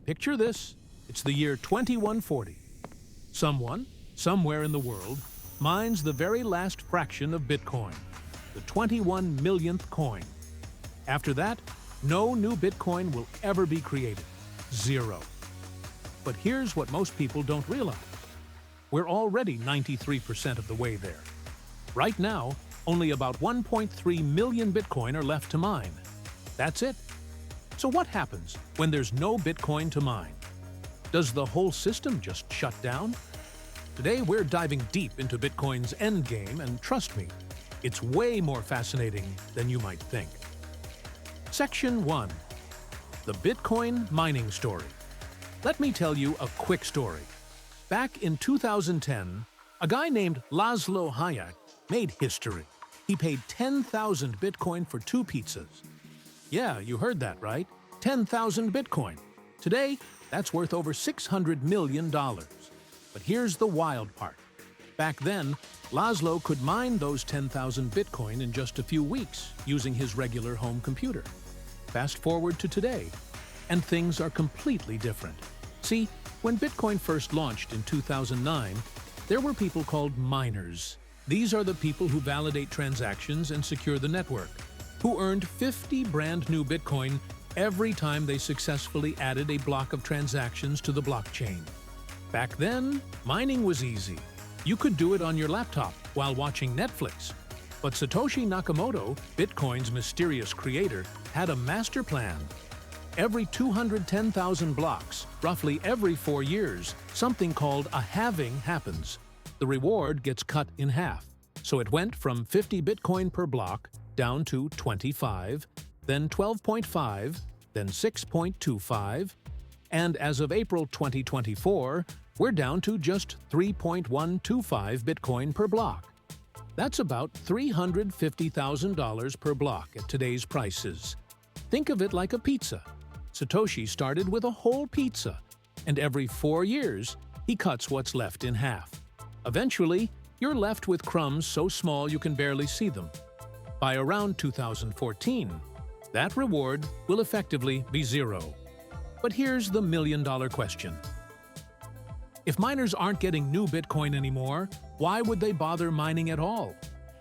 Picture this. It's the year 2140. Someone, somewhere in the world, mines the very last fraction of Bitcoin, the 21 millionth coin. After that, no new Bitcoin will ever be created. Zero. But here's what most people don't realize. We're already 93% of the way there. Right now, only about 1.3 million Bitcoin are left to mine. That's it. So what happens when there's no Bitcoin to mine? Does the whole system just shut down? Today, we're diving deep into Bitcoin's endgame, and trust me, it's way more fascinating than you might think. Section 1. The Bitcoin Mining Story. Let me tell you a quick story. Back in 2010, a guy named Laszlo Hayek made history. He paid 10,000 Bitcoin for 2 pizzas. Yeah, you heard that right. 10,000 Bitcoin. Today, that's worth over $600 million. But here's the wild part. Back then, Laszlo could mine those 10,000 Bitcoin in just a few weeks using his regular home computer. Fast forward to today, and things are completely different. See, when Bitcoin first launched in 2009, there were people called miners. These are the people who validate transactions and secure the network, who earned 50 brand new Bitcoin every time they successfully added a block of transactions to the blockchain. Back then, mining was easy. You could do it on your laptop while watching Netflix. But Satoshi Nakamoto, Bitcoin's mysterious creator, had a master plan. Every 210,000 blocks, roughly every 4 years, something called a halving happens. The reward gets cut in half. So it went from 50 Bitcoin per block down to 25, then 12.5, then 6.25, and as of April 2024, we're down to just 3.125 Bitcoin per block. That's about $350,000 per block at today's prices. Think of it like a pizza. Satoshi started with a whole pizza, and every 4 years, he cuts what's left in half. Eventually, you're left with crumbs so small you can barely see them. By around 2014, that reward will effectively be zero. But here's the million-dollar question. If miners aren't getting new Bitcoin anymore, why would they bother mining at all?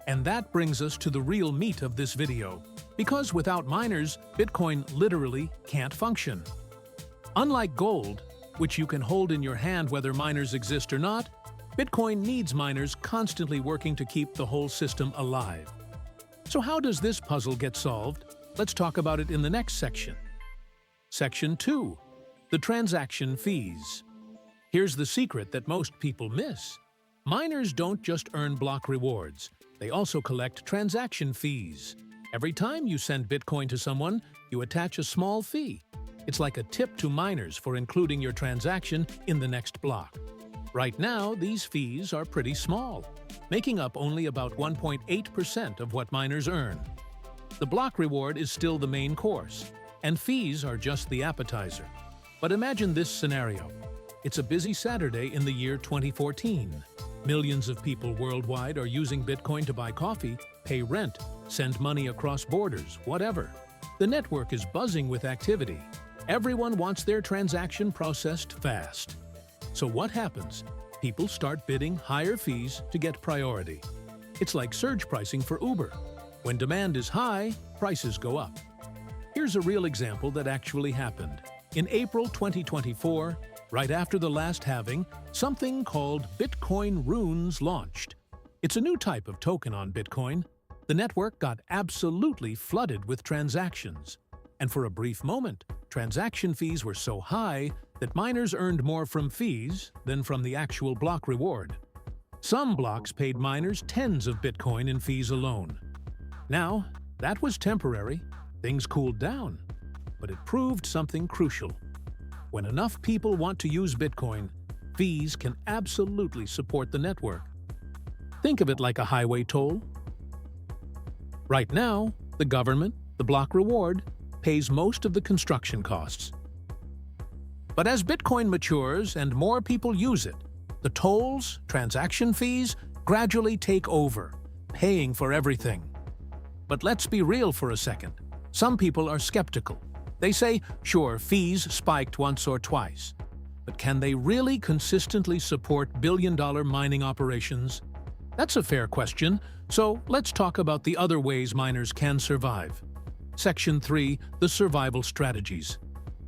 And that brings us to the real meat of this video. Because without miners, Bitcoin literally can't function. Unlike gold, which you can hold in your hand whether miners exist or not, Bitcoin needs miners constantly working to keep the whole system alive. So how does this puzzle get solved? Let's talk about it in the next section. Section 2. The transaction fees. Here's the secret that most people miss. Miners don't just earn block rewards. They also collect transaction fees. Every time you send Bitcoin to someone, you attach a small fee. It's like a tip to miners for including your transaction in the next block. Right now, these fees are pretty small, making up only about 1.8% of what miners earn. The block reward is still the main course, and fees are just the appetizer. But imagine this scenario. It's a busy Saturday in the year 2014. Millions of people worldwide are using Bitcoin to buy coffee, pay rent, send money across borders, whatever. The network is buzzing with activity. Everyone wants their transaction processed fast. So what happens? People start bidding higher fees to get priority. It's like surge pricing for Uber. When demand is high, prices go up. Here's a real example that actually happened. In April 2024, right after the last halving, something called Bitcoin Runes launched. It's a new type of token on Bitcoin. The network got absolutely flooded with transactions. And for a brief moment, transaction fees were so high that miners earned more from fees than from the actual block reward. Some blocks paid miners tens of Bitcoin in fees alone. Now, that was temporary. Things cooled down. But it proved something crucial. When enough people want to use Bitcoin, fees can absolutely support the network. Think of it like a highway toll. Right now, the government, the block reward, pays most of the construction costs. But as Bitcoin matures and more people use it, the tolls, transaction fees gradually take over, paying for everything. But let's be real for a second. Some people are skeptical. They say, sure, fees spiked once or twice. But can they really consistently support billion-dollar mining operations? That's a fair question, so let's talk about the other ways miners can survive. Section 3. The Survival Strategies.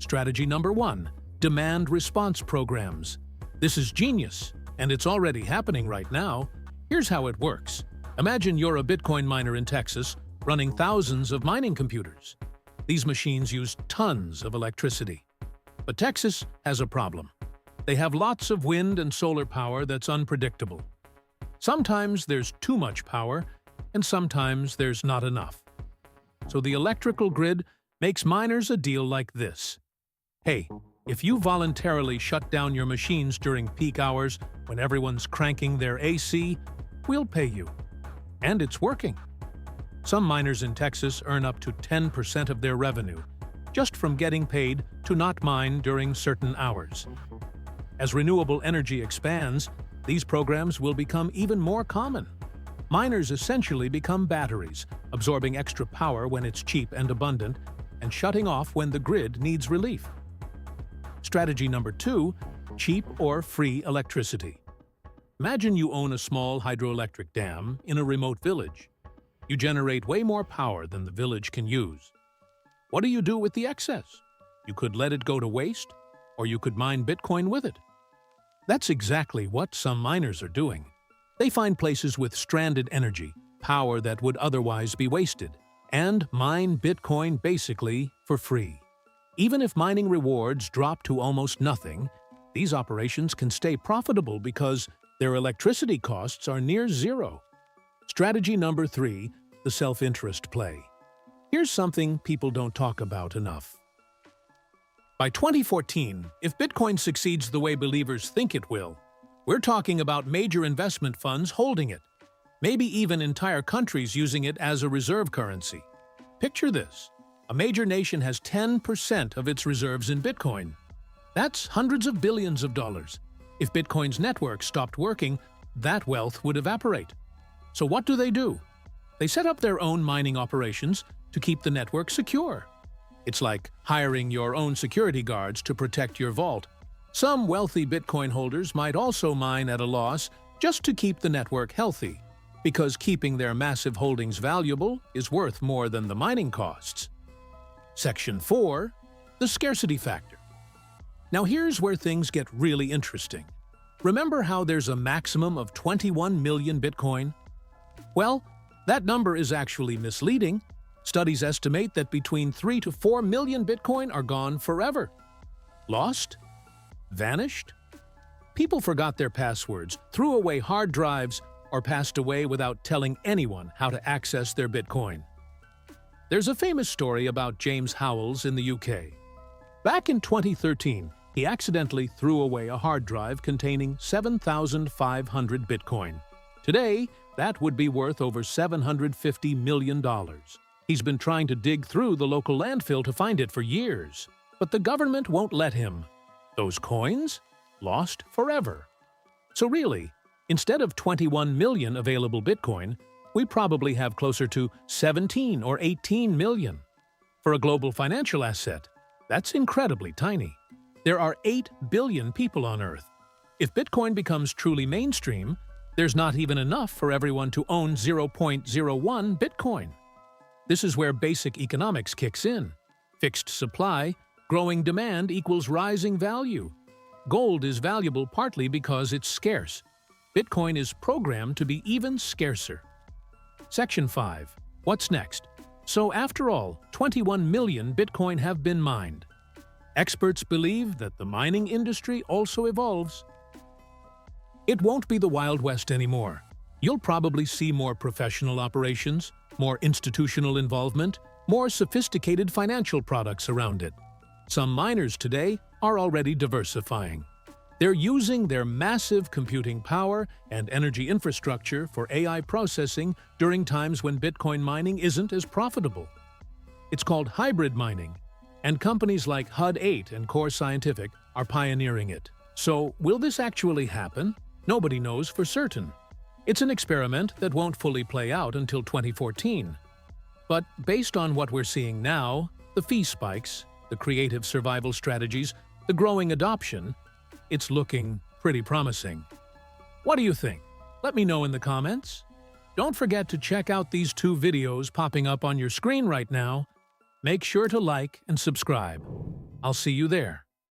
Strategy number 1. Demand response programs. This is genius, and it's already happening right now. Here's how it works. Imagine you're a Bitcoin miner in Texas, running thousands of mining computers. These machines use tons of electricity. But Texas has a problem. They have lots of wind and solar power that's unpredictable. Sometimes there's too much power, and sometimes there's not enough. So the electrical grid makes miners a deal like this. Hey, if you voluntarily shut down your machines during peak hours when everyone's cranking their AC, we'll pay you. And it's working. Some miners in Texas earn up to 10% of their revenue just from getting paid to not mine during certain hours. As renewable energy expands, these programs will become even more common. Miners essentially become batteries, absorbing extra power when it's cheap and abundant, and shutting off when the grid needs relief. Strategy number 2, cheap or free electricity. Imagine you own a small hydroelectric dam in a remote village. You generate way more power than the village can use. What do you do with the excess? You could let it go to waste, or you could mine Bitcoin with it. That's exactly what some miners are doing. They find places with stranded energy, power that would otherwise be wasted, and mine Bitcoin basically for free. Even if mining rewards drop to almost nothing, these operations can stay profitable because their electricity costs are near zero. Strategy number 3, the self-interest play. Here's something people don't talk about enough. By 2014, if Bitcoin succeeds the way believers think it will, we're talking about major investment funds holding it, maybe even entire countries using it as a reserve currency. Picture this. A major nation has 10% of its reserves in Bitcoin. That's hundreds of billions of dollars. If Bitcoin's network stopped working, that wealth would evaporate. So what do? They set up their own mining operations to keep the network secure. It's like hiring your own security guards to protect your vault. Some wealthy Bitcoin holders might also mine at a loss just to keep the network healthy, because keeping their massive holdings valuable is worth more than the mining costs. Section 4. The Scarcity Factor. Now here's where things get really interesting. Remember how there's a maximum of 21 million Bitcoin? Well, that number is actually misleading. Studies estimate that between 3 to 4 million Bitcoin are gone forever. Lost? Vanished? People forgot their passwords, threw away hard drives, or passed away without telling anyone how to access their Bitcoin. There's a famous story about James Howells in the UK. Back in 2013, he accidentally threw away a hard drive containing 7,500 Bitcoin. Today, that would be worth over $750 million. He's been trying to dig through the local landfill to find it for years, but the government won't let him. Those coins? Lost forever. So really, instead of 21 million available Bitcoin, we probably have closer to 17 or 18 million. For a global financial asset, that's incredibly tiny. There are 8 billion people on Earth. If Bitcoin becomes truly mainstream, there's not even enough for everyone to own 0.01 Bitcoin. This is where basic economics kicks in. Fixed supply, growing demand equals rising value. Gold is valuable partly because it's scarce. Bitcoin is programmed to be even scarcer. Section 5. What's next? So after all, 21 million Bitcoin have been mined. Experts believe that the mining industry also evolves. It won't be the Wild West anymore. You'll probably see more professional operations, more institutional involvement, more sophisticated financial products around it. Some miners today are already diversifying. They're using their massive computing power and energy infrastructure for AI processing during times when Bitcoin mining isn't as profitable. It's called hybrid mining, and companies like HUD-8 and Core Scientific are pioneering it. So, will this actually happen? Nobody knows for certain. It's an experiment that won't fully play out until 2014. But based on what we're seeing now, the fee spikes, the creative survival strategies, the growing adoption, it's looking pretty promising. What do you think? Let me know in the comments. Don't forget to check out these 2 videos popping up on your screen right now. Make sure to like and subscribe. I'll see you there.